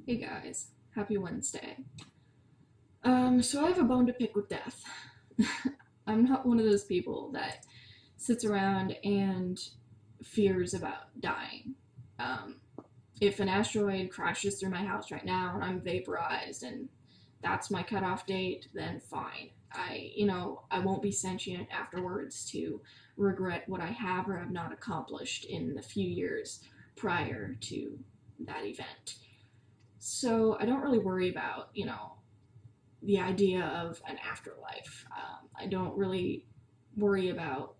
Hey guys, happy Wednesday. So I have a bone to pick with death. I'm not one of those people that sits around and fears about dying. Um, if an asteroid crashes through my house right now and I'm vaporized and that's my cutoff date, then fine. I won't be sentient afterwards to regret what I have or have not accomplished in the few years prior to that event. So I don't really worry about, the idea of an afterlife. I don't really worry about,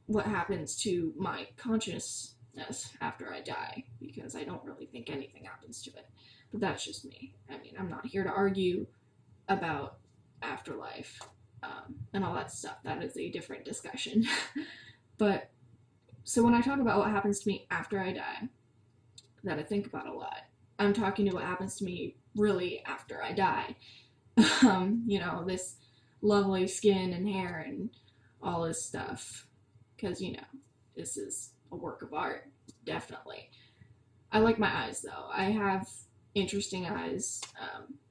what happens to my consciousness after I die because I don't really think anything happens to it. But that's just me. I mean, I'm not here to argue about afterlife and all that stuff. That is a different discussion. But so when I talk about what happens to me after I die, that I think about a lot, I'm talking to what happens to me really after I die. This lovely skin and hair and all this stuff. Because, this is a work of art, definitely. I like my eyes, though. I have interesting eyes,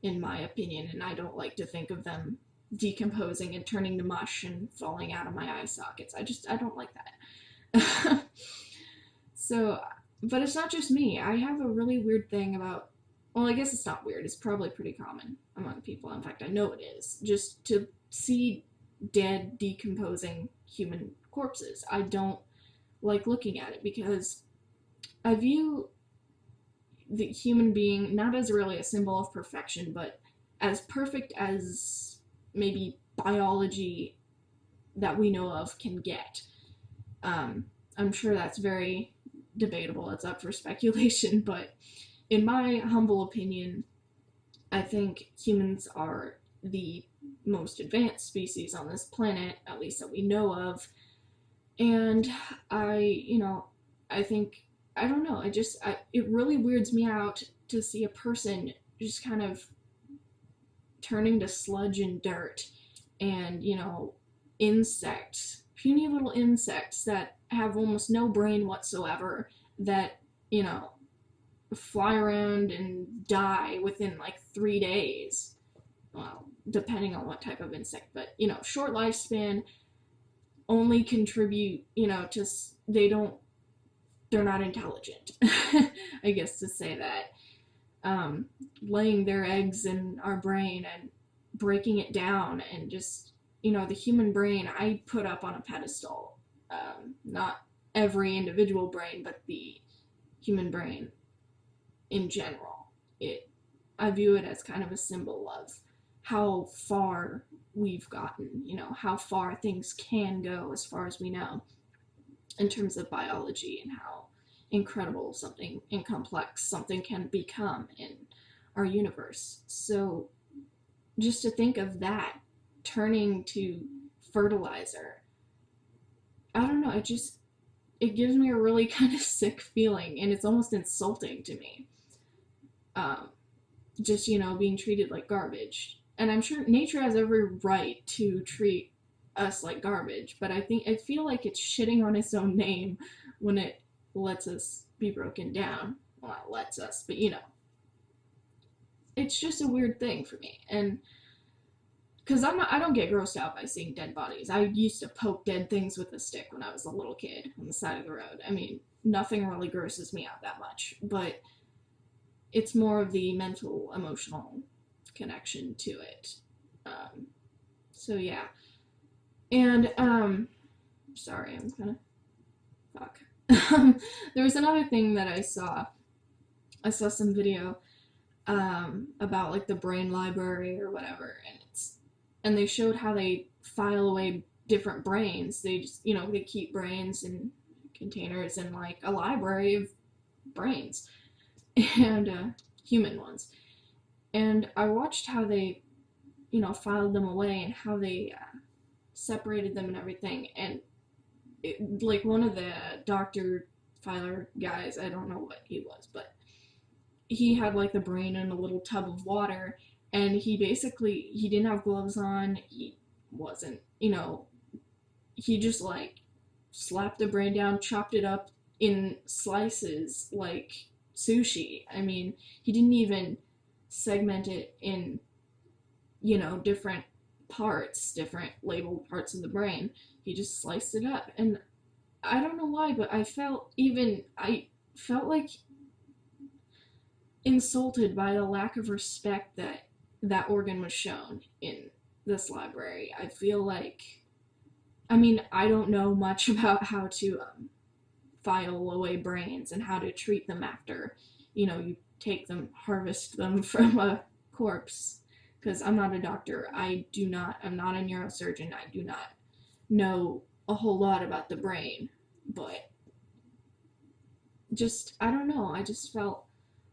in my opinion, and I don't like to think of them decomposing and turning to mush and falling out of my eye sockets. I don't like that. So, but it's not just me. I have a really weird thing about, well, I guess it's not weird. It's probably pretty common among people. In fact, I know it is. Just to see dead, decomposing human corpses. I don't like looking at it because I view the human being not as really a symbol of perfection, but as perfect as maybe biology that we know of can get. I'm sure that's very debatable. It's up for speculation, but in my humble opinion, I think humans are the most advanced species on this planet, at least that we know of. And I think, I don't know, it really weirds me out to see a person just kind of turning to sludge and dirt and, insects, puny little insects that have almost no brain whatsoever that, you know, fly around and die within like 3 days. Well, depending on what type of insect, but short lifespan, only contribute, to they're not intelligent. I guess to say that. Laying their eggs in our brain and breaking it down and just, the human brain I put up on a pedestal. Not every individual brain, but the human brain in general. I view it as kind of a symbol of how far we've gotten, how far things can go as far as we know in terms of biology and how incredible something and complex something can become in our universe. So just to think of that turning to fertilizer, I don't know, it gives me a really kind of sick feeling and it's almost insulting to me. Um, just, being treated like garbage. And I'm sure nature has every right to treat us like garbage, but I feel like it's shitting on its own name when it lets us be broken down. Well, not lets us, but it's just a weird thing for me. And because I don't get grossed out by seeing dead bodies. I used to poke dead things with a stick when I was a little kid on the side of the road. I mean, nothing really grosses me out that much, but it's more of the mental, emotional connection to it. Um, so yeah, and sorry, I'm kind of fuck. There was another thing that I saw. I saw some video about like the brain library or whatever, and they showed how they file away different brains. They just they keep brains in containers in like a library of brains and human ones. And I watched how they filed them away and how they separated them and everything. And like one of the doctor filer guys, I don't know what he was, but he had like the brain in a little tub of water, and he didn't have gloves on. He wasn't, he just like slapped the brain down, chopped it up in slices, like sushi. I mean, he didn't even segment it in, different parts, different labeled parts of the brain. He just sliced it up. And I don't know why, but I felt like insulted by the lack of respect that that organ was shown in this library. I feel like, I mean, I don't know much about how to file away brains and how to treat them after, you take them, harvest them from a corpse. Because I'm not a doctor. I'm not a neurosurgeon. I do not know a whole lot about the brain. But just, I don't know. I just felt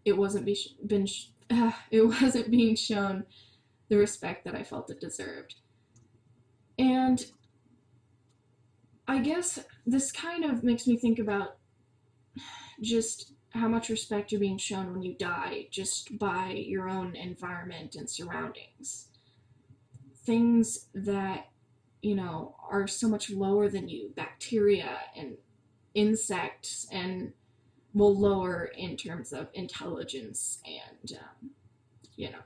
it wasn't it wasn't being shown the respect that I felt it deserved. And I guess this kind of makes me think about just how much respect you're being shown when you die just by your own environment and surroundings. Things that, are so much lower than you, bacteria and insects, and will lower in terms of intelligence and,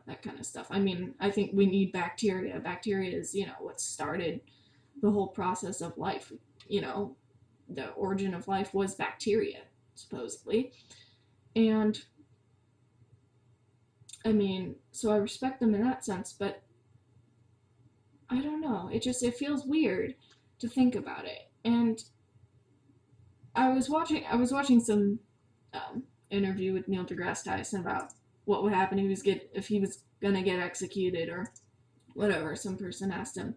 that kind of stuff. I mean, I think we need bacteria. Bacteria is, what started the whole process of life. The origin of life was bacteria, supposedly. And I mean, so I respect them in that sense, but I don't know. It feels weird to think about it. And I was watching some interview with Neil deGrasse Tyson about what would happen if he was gonna get executed or whatever. Some person asked him,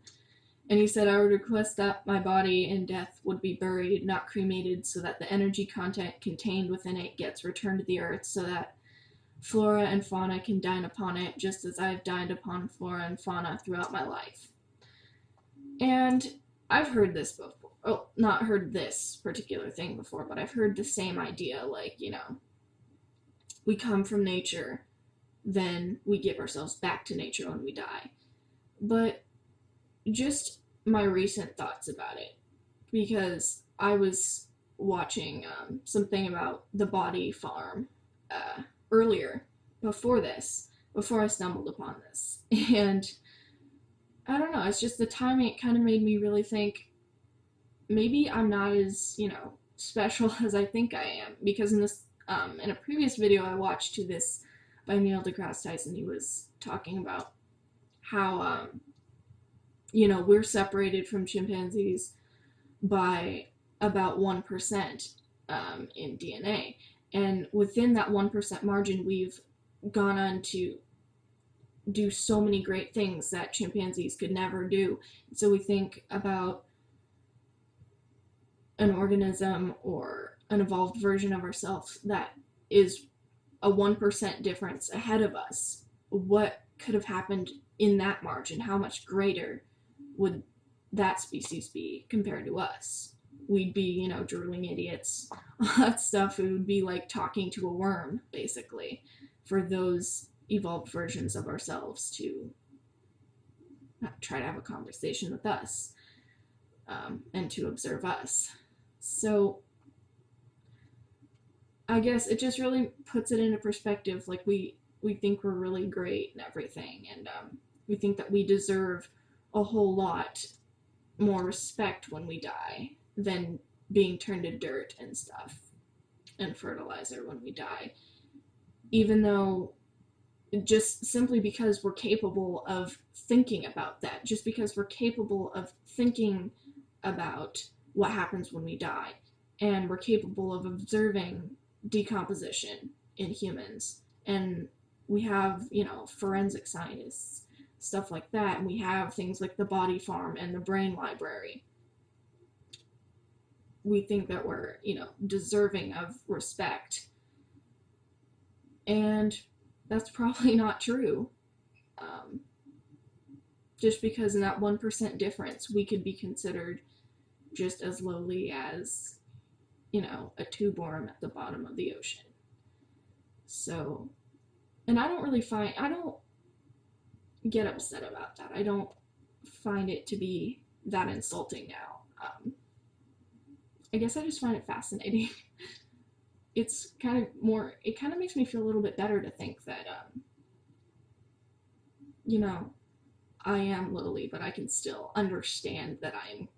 and he said, "I would request that my body in death would be buried, not cremated, so that the energy content contained within it gets returned to the earth, so that flora and fauna can dine upon it, just as I have dined upon flora and fauna throughout my life." And I've heard this before. Oh, not heard this particular thing before, but I've heard the same idea. Like, we come from nature, then we give ourselves back to nature when we die. But just my recent thoughts about it, because I was watching something about the Body Farm earlier, before I stumbled upon this. And I don't know, it's just the timing, it kind of made me really think maybe I'm not as, special as I think I am. Because in a previous video I watched to this by Neil deGrasse Tyson, he was talking about how, we're separated from chimpanzees by about 1% in DNA. And within that 1% margin, we've gone on to do so many great things that chimpanzees could never do. So we think about an organism or an evolved version of ourselves that is a 1% difference ahead of us. What could have happened in that margin? How much greater would that species be compared to us? We'd be, drooling idiots, all that stuff. It would be like talking to a worm, basically, for those evolved versions of ourselves to try to have a conversation with us, and to observe us. So I guess it just really puts it into perspective. Like, we think we're really great and everything, and we think that we deserve a whole lot more respect when we die than being turned to dirt and stuff and fertilizer when we die. Even though, just simply because we're capable of thinking about that, just because we're capable of thinking about what happens when we die, and we're capable of observing decomposition in humans, and we have, forensic scientists, stuff like that, and we have things like the Body Farm and the Brain Library. We think that we're, deserving of respect. And that's probably not true. Just because in that 1% difference, we could be considered just as lowly as, a tube worm at the bottom of the ocean. So, and I don't get upset about that. I don't find it to be that insulting now. I guess I just find it fascinating. it's kind of more, it kind of makes me feel a little bit better to think that, you know, I am lowly, but I can still understand that I'm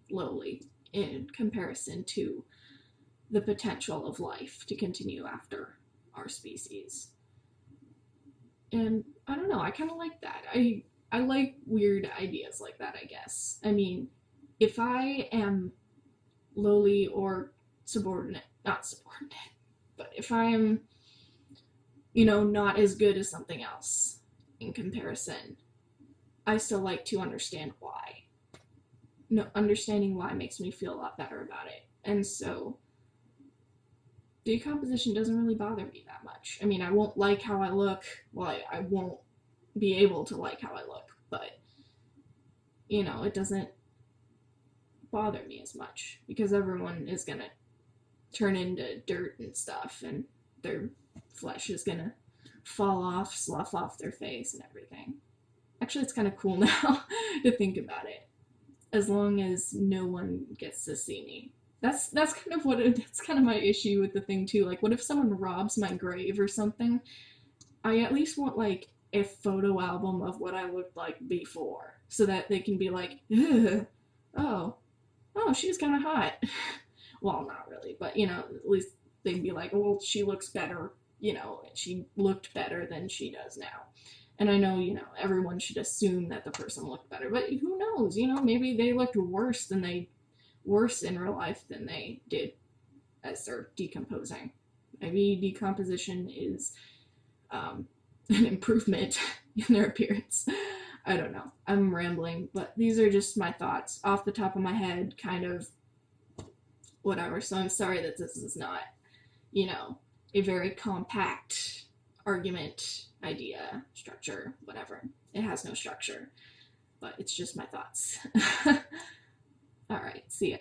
lowly in comparison to the potential of life to continue after our species. And I don't know, I kind of like that. I like weird ideas like that, I guess. I mean, if I am lowly or subordinate, not subordinate, but if I am, not as good as something else in comparison, I still like to understand why. No, understanding why makes me feel a lot better about it. And so decomposition doesn't really bother me that much. I mean, I won't like how I look. Well, I won't be able to like how I look, but it doesn't bother me as much because everyone is gonna turn into dirt and stuff, and their flesh is gonna fall off, slough off their face and everything. Actually, it's kind of cool now to think about it. As long as no one gets to see me. That's kind of that's kind of my issue with the thing too. Like, what if someone robs my grave or something? I at least want like a photo album of what I looked like before, so that they can be like, oh, oh, she's kind of hot. Well, not really, but at least they can be like, well, she looks better. She looked better than she does now. And I know, everyone should assume that the person looked better, but who knows? Maybe they looked worse in real life than they did as they're decomposing. Maybe decomposition is an improvement in their appearance. I don't know. I'm rambling, but these are just my thoughts off the top of my head, kind of whatever. So I'm sorry that this is not, a very compact argument, idea, structure, whatever. It has no structure, but it's just my thoughts. All right, see ya.